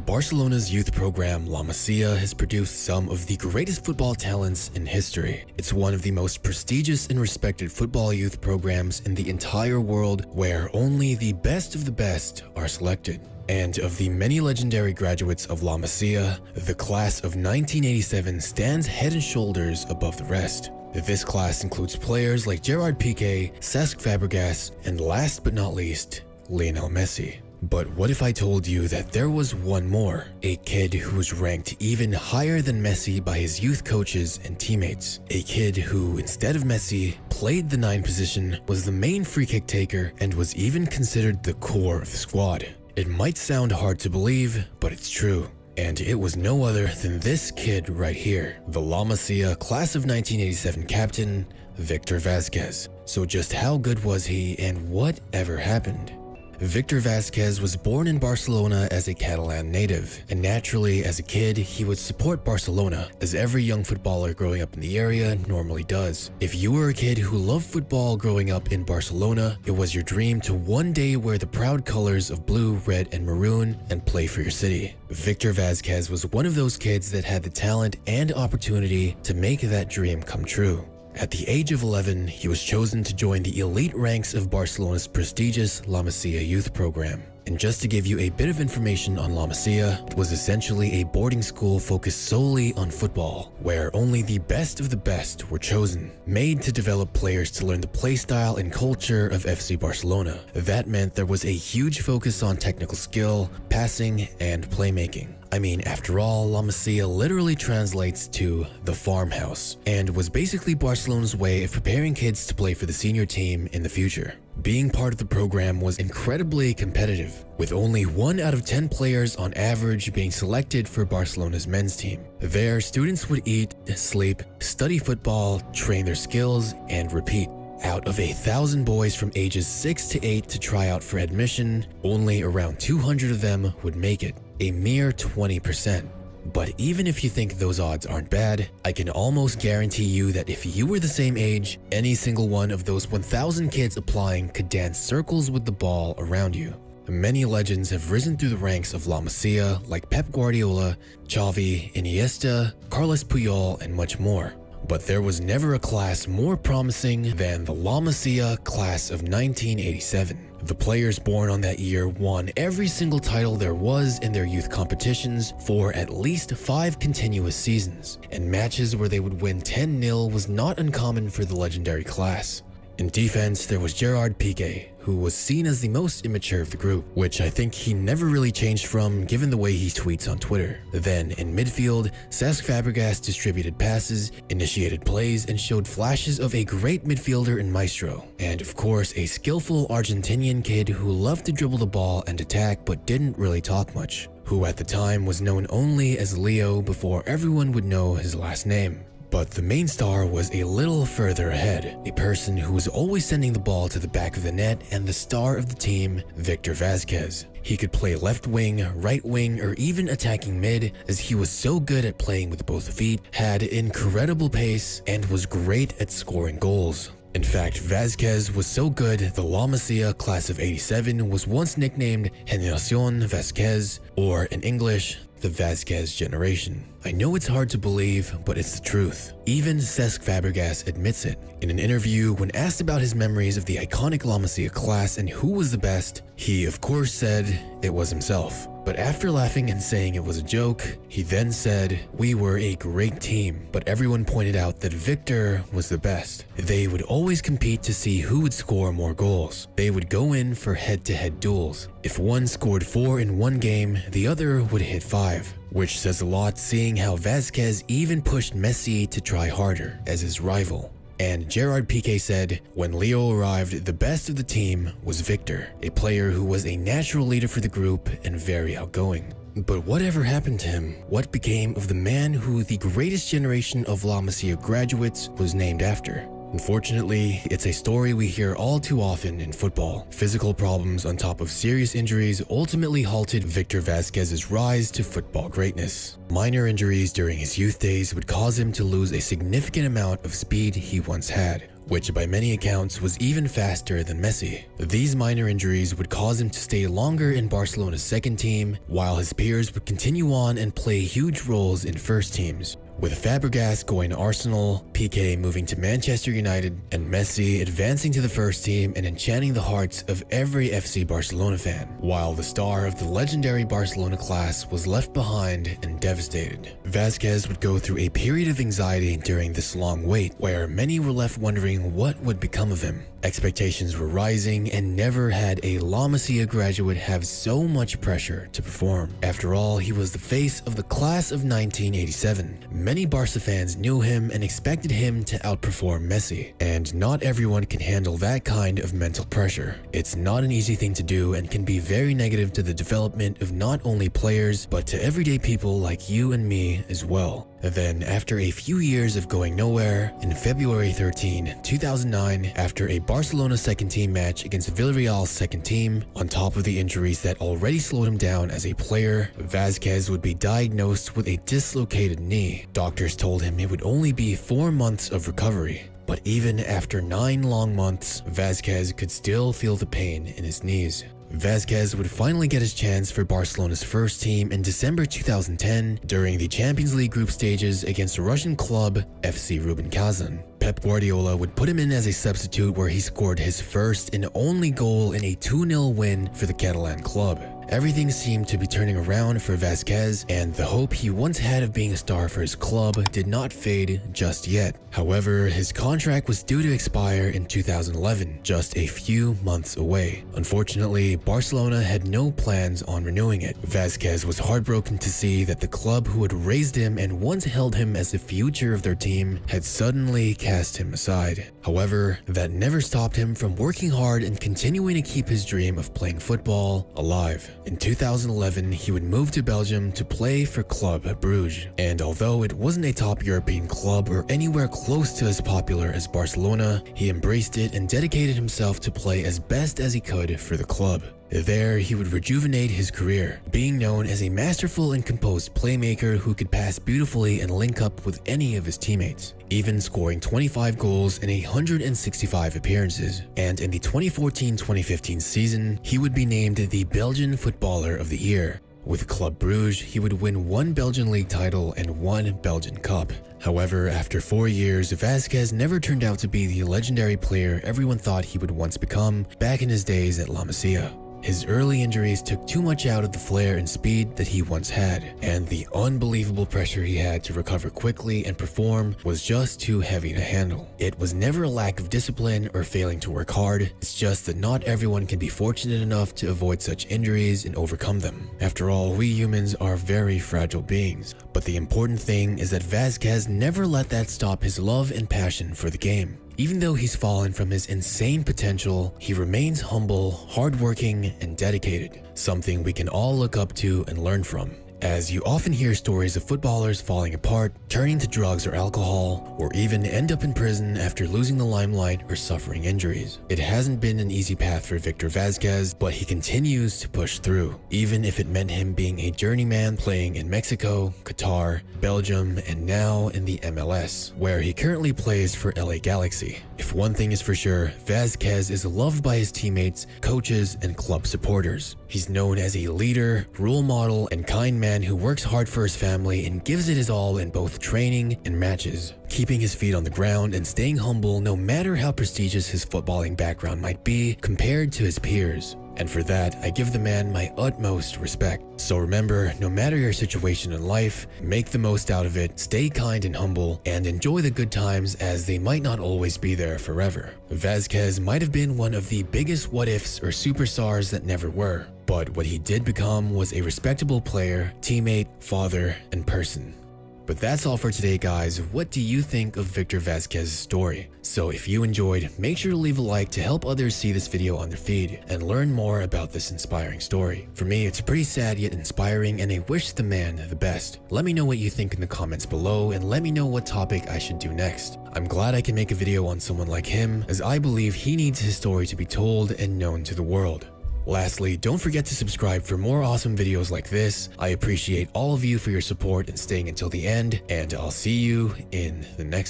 Barcelona's youth program La Masia has produced some of the greatest football talents in history. It's one of the most prestigious and respected football youth programs in the entire world, where only the best of the best are selected. And of the many legendary graduates of La Masia, the class of 1987 stands head and shoulders above the rest. This class includes players like Gerard Piqué, Cesc Fabregas, and last but not least, Lionel Messi. But what if I told you that there was one more, a kid who was ranked even higher than Messi by his youth coaches and teammates, a kid who, instead of Messi, played the 9 position, was the main free kick taker, and was even considered the core of the squad. It might sound hard to believe, but it's true. And it was no other than this kid right here, the La Masia class of 1987 captain, Victor Vazquez. So just how good was he, and what ever happened? Victor Vazquez was born in Barcelona as a Catalan native, and naturally as a kid he would support Barcelona, as every young footballer growing up in the area normally does. If you were a kid who loved football growing up in Barcelona, it was your dream to one day wear the proud colors of blue, red, and maroon and play for your city. Victor Vazquez was one of those kids that had the talent and opportunity to make that dream come true. At the age of 11, he was chosen to join the elite ranks of Barcelona's prestigious La Masia youth program. And just to give you a bit of information on La Masia, it was essentially a boarding school focused solely on football, where only the best of the best were chosen, made to develop players to learn the playstyle and culture of FC Barcelona. That meant there was a huge focus on technical skill, passing, and playmaking. I mean, after all, La Masia literally translates to the farmhouse, and was basically Barcelona's way of preparing kids to play for the senior team in the future. Being part of the program was incredibly competitive, with only 1 out of 10 players on average being selected for Barcelona's men's team. There, students would eat, sleep, study football, train their skills, and repeat. Out of 1,000 boys from ages 6 to 8 to try out for admission, only around 200 of them would make it, a mere 20%. But even if you think those odds aren't bad, I can almost guarantee you that if you were the same age, any single one of those 1,000 kids applying could dance circles with the ball around you. Many legends have risen through the ranks of La Masia, like Pep Guardiola, Xavi, Iniesta, Carlos Puyol, and much more. But there was never a class more promising than the La Masia class of 1987. The players born on that year won every single title there was in their youth competitions for at least 5 continuous seasons, and matches where they would win 10-0 was not uncommon for the legendary class. In defense, there was Gerard Piqué, who was seen as the most immature of the group, which I think he never really changed from given the way he tweets on Twitter. Then, in midfield, Cesc Fabregas distributed passes, initiated plays, and showed flashes of a great midfielder and maestro. And of course, a skillful Argentinian kid who loved to dribble the ball and attack but didn't really talk much, who at the time was known only as Leo before everyone would know his last name. But the main star was a little further ahead, a person who was always sending the ball to the back of the net, and the star of the team, Victor Vazquez. He could play left wing, right wing, or even attacking mid, as he was so good at playing with both feet, had incredible pace, and was great at scoring goals. In fact, Vazquez was so good, the La Masia class of 87 was once nicknamed Generación Vazquez, or in English, the Vazquez generation. I know it's hard to believe, but it's the truth. Even Cesc Fabregas admits it. In an interview, when asked about his memories of the iconic La Masia class and who was the best, he of course said it was himself. But after laughing and saying it was a joke, he then said, "We were a great team, but everyone pointed out that Victor was the best. They would always compete to see who would score more goals. They would go in for head-to-head duels. If one scored 4 in one game, the other would hit 5. Which says a lot, seeing how Vazquez even pushed Messi to try harder as his rival. And Gerard Piqué said, when Leo arrived, the best of the team was Victor, a player who was a natural leader for the group and very outgoing. But whatever happened to him? What became of the man who the greatest generation of La Masia graduates was named after? Unfortunately, it's a story we hear all too often in football. Physical problems on top of serious injuries ultimately halted Victor Vazquez's rise to football greatness. Minor injuries during his youth days would cause him to lose a significant amount of speed he once had, which by many accounts was even faster than Messi. These minor injuries would cause him to stay longer in Barcelona's second team, while his peers would continue on and play huge roles in first teams. With Fabregas going to Arsenal, Piqué moving to Manchester United, and Messi advancing to the first team and enchanting the hearts of every FC Barcelona fan, while the star of the legendary Barcelona class was left behind and devastated. Vazquez would go through a period of anxiety during this long wait, where many were left wondering what would become of him. Expectations were rising, and never had a La Masia graduate have so much pressure to perform. After all, he was the face of the class of 1987. Many Barca fans knew him and expected him to outperform Messi, and not everyone can handle that kind of mental pressure. It's not an easy thing to do and can be very negative to the development of not only players, but to everyday people like you and me as well. Then, after a few years of going nowhere, in February 13, 2009, after a Barcelona second team match against Villarreal's second team, on top of the injuries that already slowed him down as a player, Vazquez would be diagnosed with a dislocated knee. Doctors told him it would only be 4 months of recovery. But even after 9 long months, Vazquez could still feel the pain in his knees. Vazquez would finally get his chance for Barcelona's first team in December 2010 during the Champions League group stages against Russian club FC Rubin Kazan. Pep Guardiola would put him in as a substitute, where he scored his first and only goal in a 2-0 win for the Catalan club. Everything seemed to be turning around for Vazquez, and the hope he once had of being a star for his club did not fade just yet. However, his contract was due to expire in 2011, just a few months away. Unfortunately, Barcelona had no plans on renewing it. Vazquez was heartbroken to see that the club who had raised him and once held him as the future of their team had suddenly cast him aside. However, that never stopped him from working hard and continuing to keep his dream of playing football alive. In 2011, he would move to Belgium to play for Club Brugge, and although it wasn't a top European club or anywhere close to as popular as Barcelona, he embraced it and dedicated himself to play as best as he could for the club. There, he would rejuvenate his career, being known as a masterful and composed playmaker who could pass beautifully and link up with any of his teammates, even scoring 25 goals in 165 appearances. And in the 2014-2015 season, he would be named the Belgian Footballer of the Year. With Club Brugge, he would win 1 Belgian league title and 1 Belgian Cup. However, after 4 years, Vazquez never turned out to be the legendary player everyone thought he would once become back in his days at La Masia. His early injuries took too much out of the flair and speed that he once had, and the unbelievable pressure he had to recover quickly and perform was just too heavy to handle. It was never a lack of discipline or failing to work hard, it's just that not everyone can be fortunate enough to avoid such injuries and overcome them. After all, we humans are very fragile beings, but the important thing is that Vazquez never let that stop his love and passion for the game. Even though he's fallen from his insane potential, he remains humble, hardworking, and dedicated, something we can all look up to and learn from. As you often hear stories of footballers falling apart, turning to drugs or alcohol, or even end up in prison after losing the limelight or suffering injuries. It hasn't been an easy path for Victor Vazquez, but he continues to push through, even if it meant him being a journeyman playing in Mexico, Qatar, Belgium, and now in the MLS, where he currently plays for LA Galaxy. If one thing is for sure, Vazquez is loved by his teammates, coaches, and club supporters. He's known as a leader, role model, and kind man who works hard for his family and gives it his all in both training and matches, keeping his feet on the ground and staying humble no matter how prestigious his footballing background might be compared to his peers. And for that, I give the man my utmost respect. So remember, no matter your situation in life, make the most out of it, stay kind and humble, and enjoy the good times, as they might not always be there forever. Vazquez might have been one of the biggest what-ifs or superstars that never were, but what he did become was a respectable player, teammate, father, and person. But that's all for today, guys. What do you think of Victor Vazquez's story? So if you enjoyed, make sure to leave a like to help others see this video on their feed and learn more about this inspiring story. For me, it's pretty sad yet inspiring, and I wish the man the best. Let me know what you think in the comments below, and let me know what topic I should do next. I'm glad I can make a video on someone like him, as I believe he needs his story to be told and known to the world. Lastly, don't forget to subscribe for more awesome videos like this. I appreciate all of you for your support and staying until the end, and I'll see you in the next